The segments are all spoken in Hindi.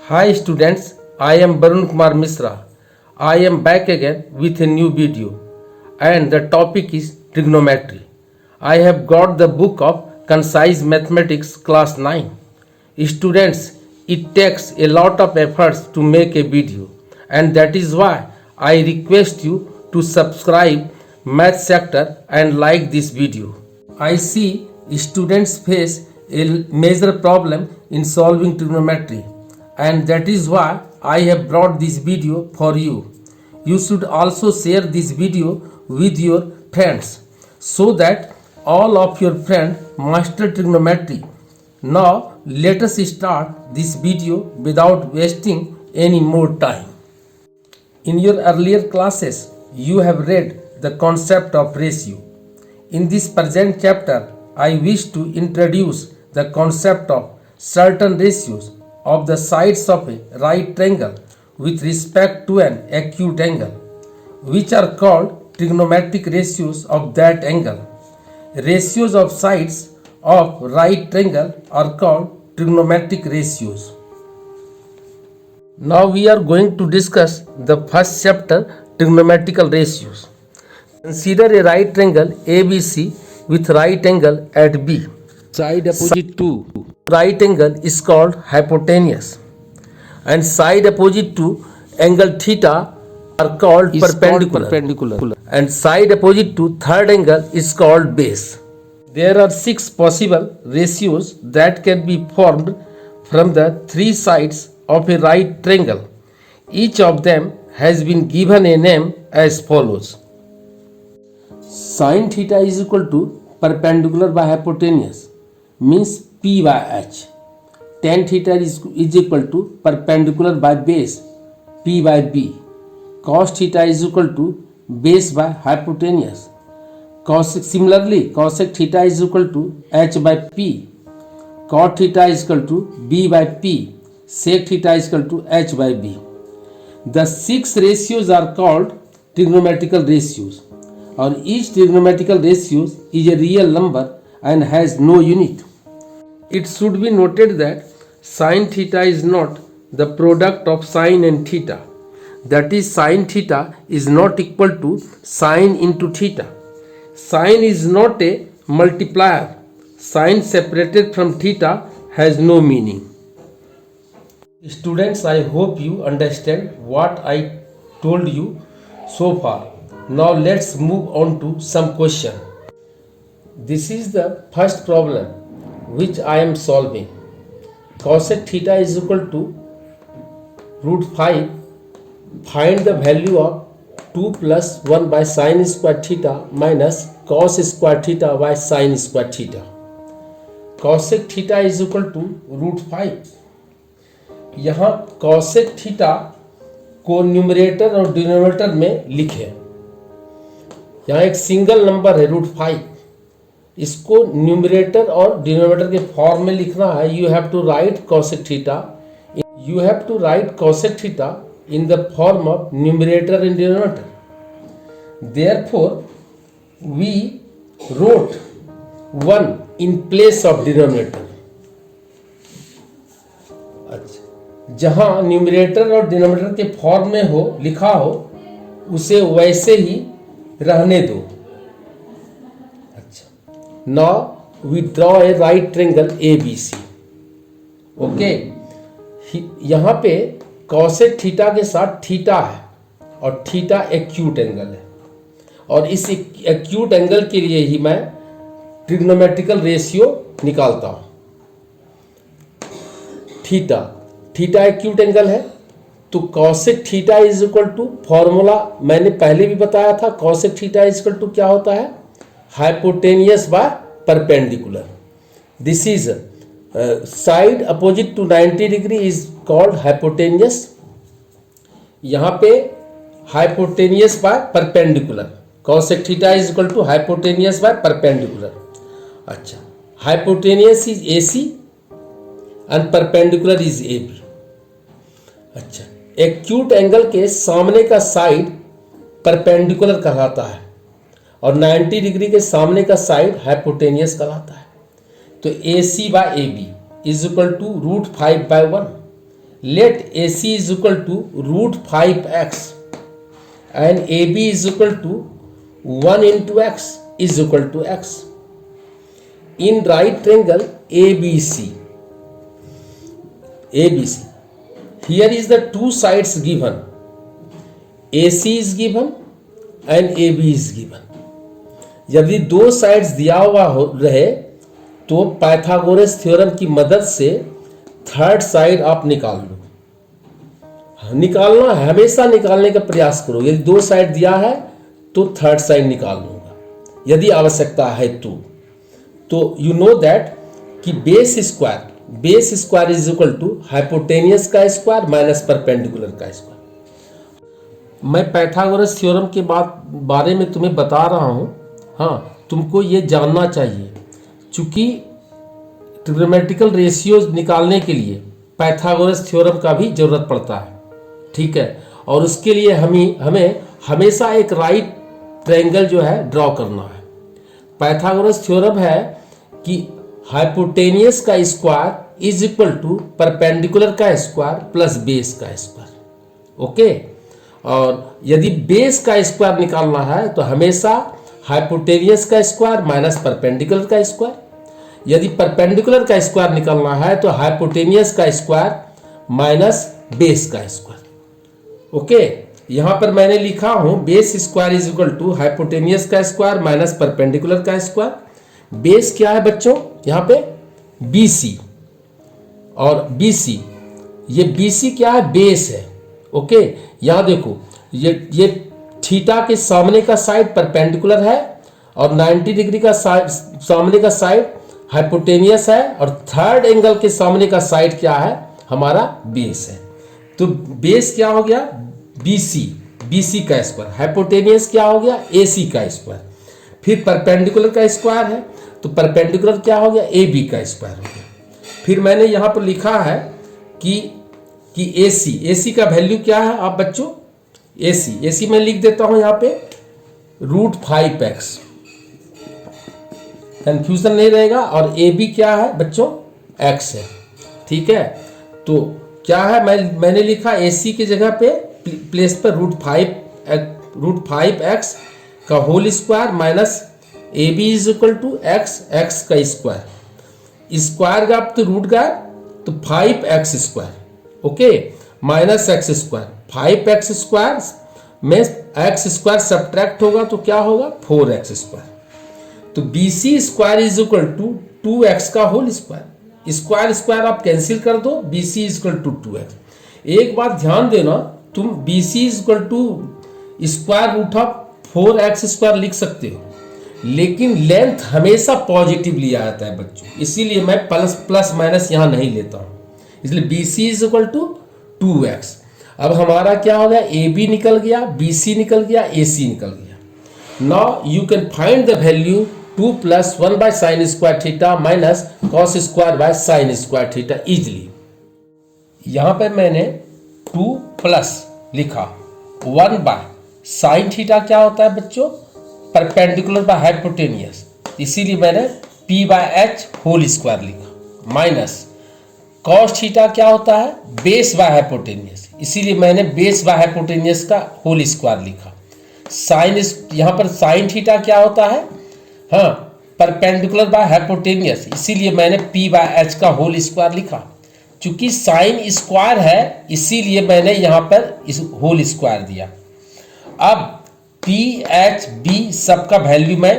Hi students, I am Barun Kumar Misra. I am back again with a new video and the topic is trigonometry. I have got the book of Concise Mathematics class 9. Students, it takes a lot of efforts to make a video and that is why I request you to subscribe Math Sector and like this video. I see students face a major problem in solving trigonometry and that is why I have brought this video for you. You should also share this video with your friends so that all of your friends master trigonometry. Now let us start this video without wasting any more time. In your earlier classes, you have read the concept of ratio. In this present chapter, I wish to introduce the concept of certain ratios of the sides of a right triangle with respect to an acute angle, which are called trigonometric ratios of that angle. Ratios of sides of right triangle are called trigonometric ratios. Now we are going to discuss the first chapter, trigonometrical ratios. Consider a right triangle ABC with right angle at B. Side opposite to right angle is called hypotenuse and side opposite to angle theta are called perpendicular and side opposite to third angle is called base. There are 6 possible ratios that can be formed from the 3 sides of a right triangle. Each of them has been given a name as follows. Sin theta is equal to perpendicular by hypotenuse means P by H. Tan theta is equal to perpendicular by base P by B. Cos theta is equal to base by hypotenuse. Similarly, cosec theta is equal to H by P. Cot theta is equal to B by P. Sec theta is equal to H by B. The 6 ratios are called trigonometrical ratios, or each trigonometrical ratio is a real number and has no unit. It should be noted that sin theta is not the product of sin and theta. That is, sin theta is not equal to sin into theta. Sin is not a multiplier. Sin separated from theta has no meaning. Students, I hope you understand what I told you so far. Now let's move on to some question. This is the first problem which I am solving. Cosec theta is equal to root 5. Find the value of 2 plus 1 by sin square theta minus cos square theta by sin square theta. Cosec theta is equal to root 5. यहाँ cosec थीटा को न्यूमरेटर और डिनोमिनेटर में लिखे. यहाँ एक सिंगल नंबर है रूट 5. इसको न्यूमरेटर और डिनोमिनेटर के फॉर्म में लिखना है. You have to write cosec theta. You have to write cosec theta in the form of numerator and denominator. Therefore, we wrote 1 in place of denominator. अच्छा, जहाँ न्यूमरेटर और डिनोमिनेटर के फॉर्म में हो लिखा हो उसे वैसे ही रहने दो. अच्छा, now we draw a right triangle ABC. Okay, यहाँ पे कॉसेक थीटा के साथ थीटा है और थीटा एक्यूट एंगल है और इस एक्यूट एंगल के लिए ही मैं ट्रिग्नोमेट्रिकल रेशियो निकालता हूँ. थीटा एक्यूट एंगल है तो cosec theta is equal to formula मैंने पहले भी बताया था. Cosec theta is equal to क्या होता है? Hypotenuse by perpendicular. This is side opposite to 90 degree is called hypotenuse. यहाँ पे hypotenuse by perpendicular. Cosec theta is equal to hypotenuse by perpendicular. अच्छा, hypotenuse is AC and perpendicular is AB. अच्छा, एक्यूट एंगल के सामने का साइड परपेंडिकुलर कहलाता है और 90 डिग्री के सामने का साइड हाइपोटेनियस कहलाता है. तो AC by AB is equal to root 5 by 1 let AC is equal to root 5x and AB is equal to 1 into x is equal to x. In right triangle ABC, here is the two sides given. AC is given and AB is given. यदि दो साइड्स दिया हुआ रहे तो पाइथागोरस थ्योरम की मदद से थर्ड साइड आप निकाल लो। निकालना हमेशा निकालने का प्रयास करो। यदि दो साइड दिया है तो थर्ड साइड निकाल लूंगा यदि आवश्यकता है तो यू नो दैट कि base square is equal to hypotenuse का स्क्वायर माइनस परपेंडिकुलर का स्क्वायर। मैं पाइथागोरस थ्योरम के बारे में तुम्हें बता रहा हूं। हाँ, तुमको ये जानना चाहिए चूंकि ट्रिग्नोमेट्रिकल रेशियोज निकालने के लिए पाइथागोरस थ्योरम का भी जरूरत पड़ता है। ठीक है, और उसके लिए हमें हमेशा एक राइट ट्रायंगल जो है ड्रॉ करना है। पाइथागोरस थ्योरम है कि हाइपोटेनियस का square is equal to perpendicular का स्क्वायर प्लस बेस का स्क्वायर। ओके, और यदि बेस का स्क्वायर निकालना है तो हमेशा हाइपोटेनियस का स्क्वायर माइनस परपेंडिकुलर का स्क्वायर। यदि परपेंडिकुलर का स्क्वायर निकालना है तो हाइपोटेनियस का स्क्वायर माइनस बेस का स्क्वायर। ओके, यहां पर मैंने लिखा हूं base square is equal to hypotenuse का स्क्वायर माइनस परपेंडिकुलर का स्क्वायर। बेस क्या है बच्चों? यहां पे BC और BC, ये BC क्या है? बेस है। ओके, यहां देखो ये थीटा के सामने का साइड परपेंडिकुलर है और 90 डिग्री का सामने का साइड हाइपोटेनियस है और थर्ड एंगल के सामने का साइड क्या है? हमारा बेस है। तो बेस क्या हो गया? BC का स्क्वायर। हाइपोटेनियस क्या हो गया? AC का स्क्वायर। फिर परपेंडिकुलर का स्क्वायर है तो परपेंडिकुलर क्या हो गया? AB का स्क्वायर हो गया। फिर मैंने यहां पर लिखा है कि AC का वैल्यू क्या है आप बच्चों? AC मैं लिख देता हूं यहां पे रूट 5x, कंफ्यूजन नहीं रहेगा। और AB क्या है बच्चों? x है। ठीक है, तो क्या है मैंने लिखा AC की जगह पे प्लेस पर रूट 5x का whole square minus AB is equal to x का स्क्वायर गया तो रूट गया तो 5x square. Okay, minus x square. 5x square में x स्क्वायर सब्ट्रैक्ट होगा तो क्या होगा? 4x square. तो BC square is equal to 2x का होल स्क्वायर। स्क्वायर आप कैंसिल कर दो, BC is equal to 2x। एक बात ध्यान देना, तुम BC is equal to square root of 4x square लिख सकते हो, लेकिन लेंथ हमेशा पॉजिटिव लिया जाता है बच्चों, इसीलिए मैं प्लस माइनस यहां नहीं लेता हूं। इसलिए BC is equal to 2x। अब हमारा क्या हो गया? AB निकल गया, BC निकल गया, AC निकल गया। Now you can find the value 2 plus 1 by sine square theta minus cos square by sine square theta easily. यहां पर मैंने 2 प्लस लिखा 1 बाय साइन थीटा क्या होता है बच्चों? परपेंडिकुलर बाय हाइपोटेनियस, इसीलिए मैंने P by H whole square लिखा, माइनस कॉस थीटा क्या होता है? बेस बाय हाइपोटेनियस, इसीलिए मैंने बेस बाय हाइपोटेनियस का होल स्क्वायर लिखा। साइन, यहां पर साइन थीटा क्या होता है? हाँ, परपेंडिकुलर बाय हाइपोटेनियस, इसीलिए मैंने P बाय H का होल स्क्वायर लिखा। चूंकि साइन स्क्वायर है इसीलिए मैंने यहां पर इस होल स्क्वायर दिया। अब P H B सबका वैल्यू मैं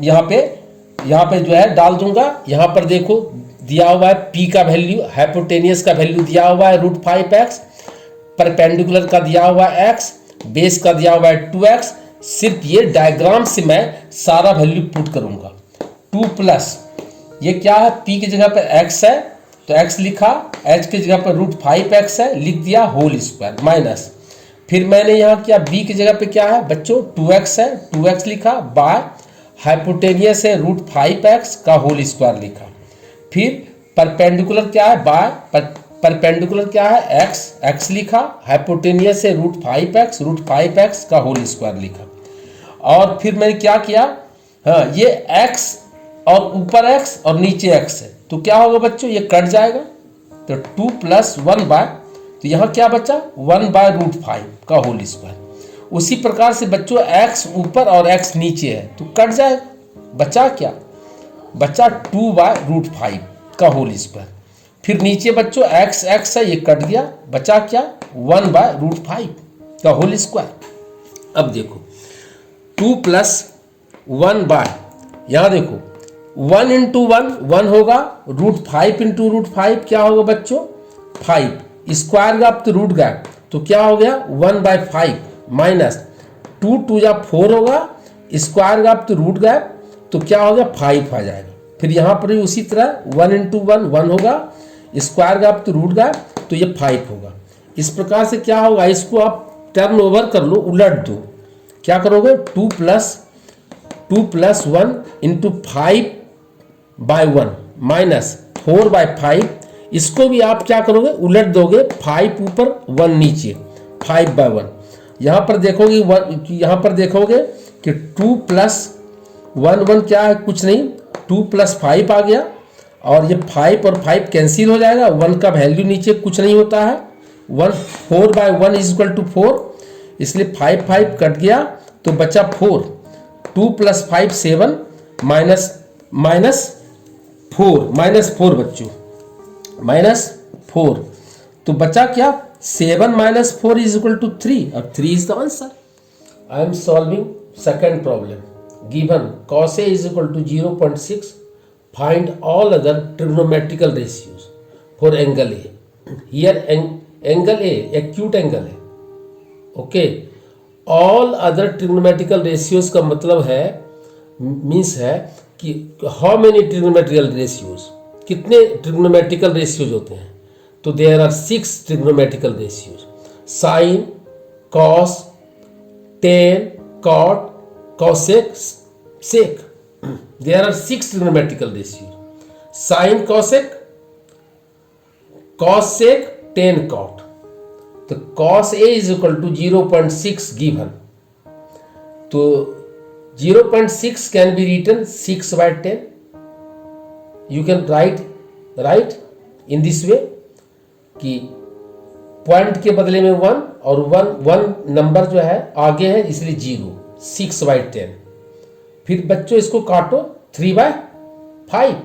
यहां पे जो है डाल दूंगा। यहां पर देखो दिया हुआ है P का वैल्यू, हाइपोटेनियस का वैल्यू दिया हुआ है रूट 5x, परपेंडिकुलर का दिया हुआ है x, बेस का दिया हुआ है 2x। सिर्फ ये डायग्राम से मैं सारा वैल्यू पुट करूंगा। 2 प्लस ये क्या है? P की जगह पर x है तो x लिखा, h की जगह पर रूट 5x है, लिख दिया होल स्क्वायर, माइनस फिर मैंने यहाँ किया b की जगह पे क्या है बच्चों? 2x है, 2x लिखा, बाय हाइपोटेनियस है रूट 5x का होल स्क्वायर लिखा। फिर परपेंडिकुलर क्या है? बाय परपेंडिकुलर क्या है? x लिखा, हाइपोटेनियस है रूट 5x का होल स्क्वायर लिखा। और फिर मैंने क्या किया? हाँ, ये x और ऊपर x और नीचे x है तो क्या होगा बच्चों? ये कट जाएगा। तो 2 प्लस 1 बाय, तो यहाँ क्या बचा 1/√5 का होल स्क्वायर। उसी प्रकार से बच्चों x ऊपर और x नीचे है तो कट जाएगा, बचा क्या, बचा 2/√5 का होल स्क्वायर। फिर नीचे बच्चों x है, ये कट गया, बचा क्या 1/√5 का होल स्क्वायर। अब देखो 2 प्लस 1 बाय, यहाँ देखो 1 इंटू 1 होगा, √5 इंटू √5 क्या होगा बच्चों 5, स्क्वायर गया तो रूट गया, तो क्या हो गया 1/5 माइनस 2 2 या 4 होगा, स्क्वायर गया तो रूट गया, तो क्या हो गया 5 आ जाएगा। फिर यहाँ पर भी उसी तरह 1 इंटू 1 होगा, स्क्वायर गया तो रूट गया, तो ये 5 होगा। इस प्रकार से क्या होगा, इसको आप टर्न ओवर कर लो, उलट दो, क्या करोगे 2 प्लस 1 इंटू 5/1 माइनस 4/5, इसको भी आप क्या करोगे उलट दोगे, 5 ऊपर 1 नीचे, 5/1। यहाँ पर देखोगे यहाँ पर देखोगे कि 2 प्लस 1 क्या है, कुछ नहीं, 2 प्लस 5 आ गया, और ये 5 और 5 कैंसिल हो जाएगा, 1 का वैल्यू नीचे कुछ नहीं होता है, 4/1 इज इक्वल टू 4, इसलिए 5 कट गया तो बचा 4, 2 प्लस 5 7 माइनस 4 बच्चों -4, तो बचा क्या 7 - 4 इज इक्वल टू 3, और 3 is the answer. I am solving second problem. Given cos A is equal to 0.6, find all other trigonometrical ratios for angle A. Here angle A acute angle है, okay. All other trigonometrical ratios का मतलब है, मीन्स है कि हाउ मेनी ट्रिग्नोमेट्रिकल रेशियोज, कितने ट्रिग्नोमेट्रिकल रेशियोज होते हैं, तो there are 6 trigonometrical ratios, sine, cos, tan, cot, cosec, sec, there are 6 trigonometrical ratios, sign, cosec, cos, sec, tan, cot. तो cos A is equal to 0.6 given, तो 0.6 can be written 6/10। You can write in this way कि पॉइंट के बदले में 1 और 1 नंबर जो है आगे है इसलिए 0, 6/10। फिर बच्चों इसको काटो 3/5,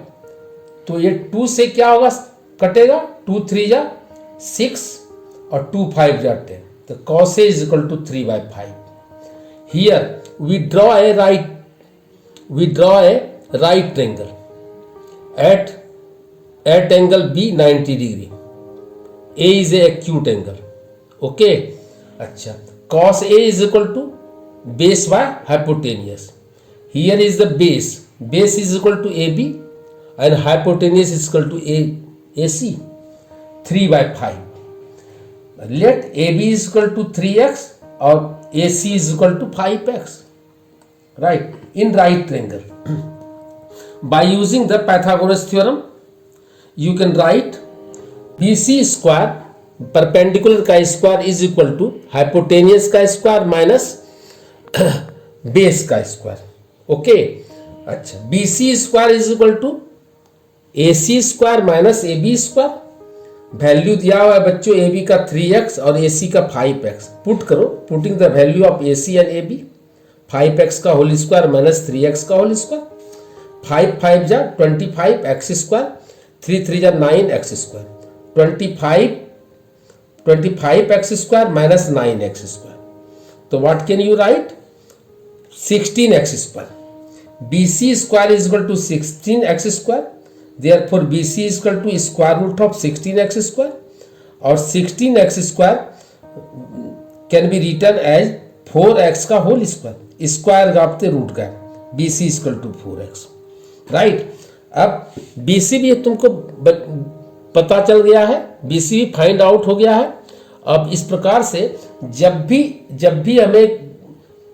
तो ये 2 से क्या होगा कटेगा, 2 3 जा 6 और 2 5 जा 10, तो cos A is equal to 3/5। Here we draw a right triangle at angle B 90 degree. A is a acute angle. Okay. अच्छा, cos A is equal to base by hypotenuse. Here is the base. Base is equal to AB and hypotenuse is equal to AC. 3/5. Let AB is equal to 3x or AC is equal to 5x. Right. In right triangle. By using the Pythagoras theorem, you can write BC square perpendicular का square is equal to hypotenuse का स्क्वायर माइनस बेस का स्क्वायर, ओके। अच्छा, BC square is equal to AC square minus AB square. Value दिया हुआ है बच्चों AB का 3x और AC का 5x। पुट करो, putting the value of AC and AB, 5x का होल स्क्वायर माइनस 3x का होल स्क्वायर, 5 5 जा 25 x स्क्वायर, 3 3 जा 9 x square, 25 x square minus 9 x square. तो what can you write, 16 x square. BC square is equal to 16 x square, therefore BC is equal to square root of 16 x square, और 16 x square can be written as 4x का होल स्क्वायर, स्क्वायर गापते रूट का, BC is equal to 4x, right. अब BC भी तुमको पता चल गया है, BC भी फाइंड आउट हो गया है। अब इस प्रकार से जब भी हमें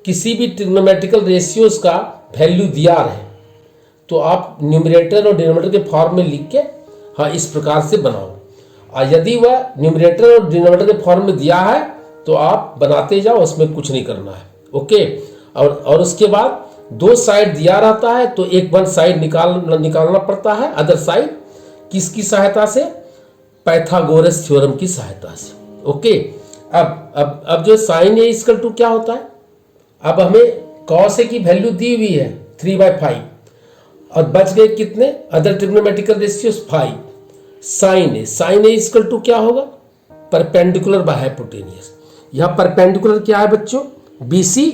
किसी भी ट्रिग्नोमेट्रिकल रेशियोज का वैल्यू दिया रहे तो आप न्यूमरेटर और डिनोमिनेटर के फॉर्म में लिख के हाँ इस प्रकार से बनाओ, और यदि वह न्यूमरेटर और डिनोमिनेटर के फॉर्म में दिया है तो आप बनाते जाओ, उसमें कुछ नहीं करना है, ओके। और उसके बाद 2 साइड दिया रहता है तो एक 1 साइड निकालना पड़ता है, अदर साइड किसकी सहायता से, पाइथागोरस थ्योरम की सहायता से। ओके, अब जो साइन ए इक्वल टू क्या होता है, अब हमें कॉस ए की वैल्यू दी हुई है 3/5 और बच गए कितने other trigonometrical ratios 5। Sine A equal to क्या होगा, परपेंडिकुलर बाय हाइपोटेनियस। यहाँ परपेंडिकुलर क्या है बच्चों, BC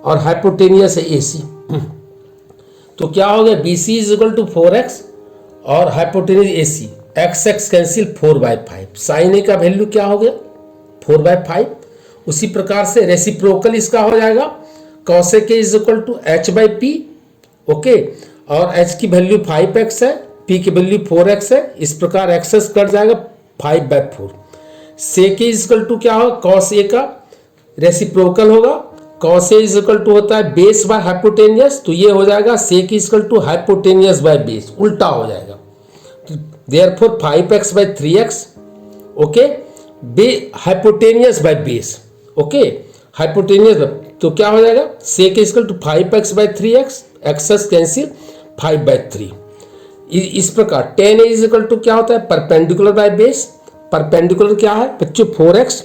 और हाइपोटेनियस है AC। तो क्या हो गया, BC is equal to 4x और hypotenuse AC, x cancel 4/5। Sine A का वैल्यू क्या हो गया 4/5। उसी प्रकार से रेसिप्रोकल इसका हो जाएगा cosec is equal to h/p। Okay, और h की वैल्यू 5x है, p की वैल्यू 4x है, इस प्रकार एक्सेस कट जाएगा 5/4। सेक इज इक्वल टू क्या होगा, कॉस ए का रेसिप्रोकल होगा, cos A is equal to होता है बेस बाय हाइपोटेनियस, तो ये हो जाएगा sec is equal to hypotenuse by base, उल्टा हो जाएगा। Therefore 5x/3x। Okay, hypotenuse by base. Okay, hypotenuse, तो क्या हो जाएगा sec is equal to 5x/3x, x's cancel 5/3। इस प्रकार tan इज इक्वल टू क्या होता है, परपेंडिकुलर बाय बेस। परपेंडिकुलर क्या है बच्चों 4x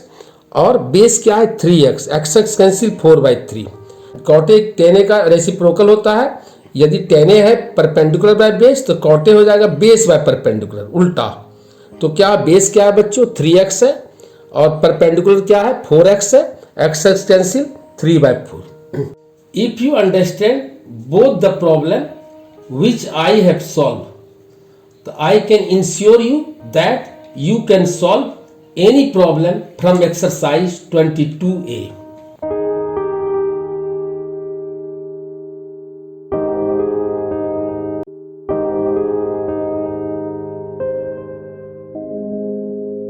और बेस क्या है 3x, x's cancel 4/3। Cot tan a का रेसिप्रोकल होता है, यदि tan a है परपेंडिकुलर बाय बेस तो कॉटे हो जाएगा बेस बाय परपेंडिकुलर, उल्टा। तो क्या बेस क्या है बच्चों 3x है और परपेंडिकुलर क्या है 4x है, x's cancel 3/4। If you understand both the problem which I have solved, so I can ensure you that you can solve any problem from exercise 22A.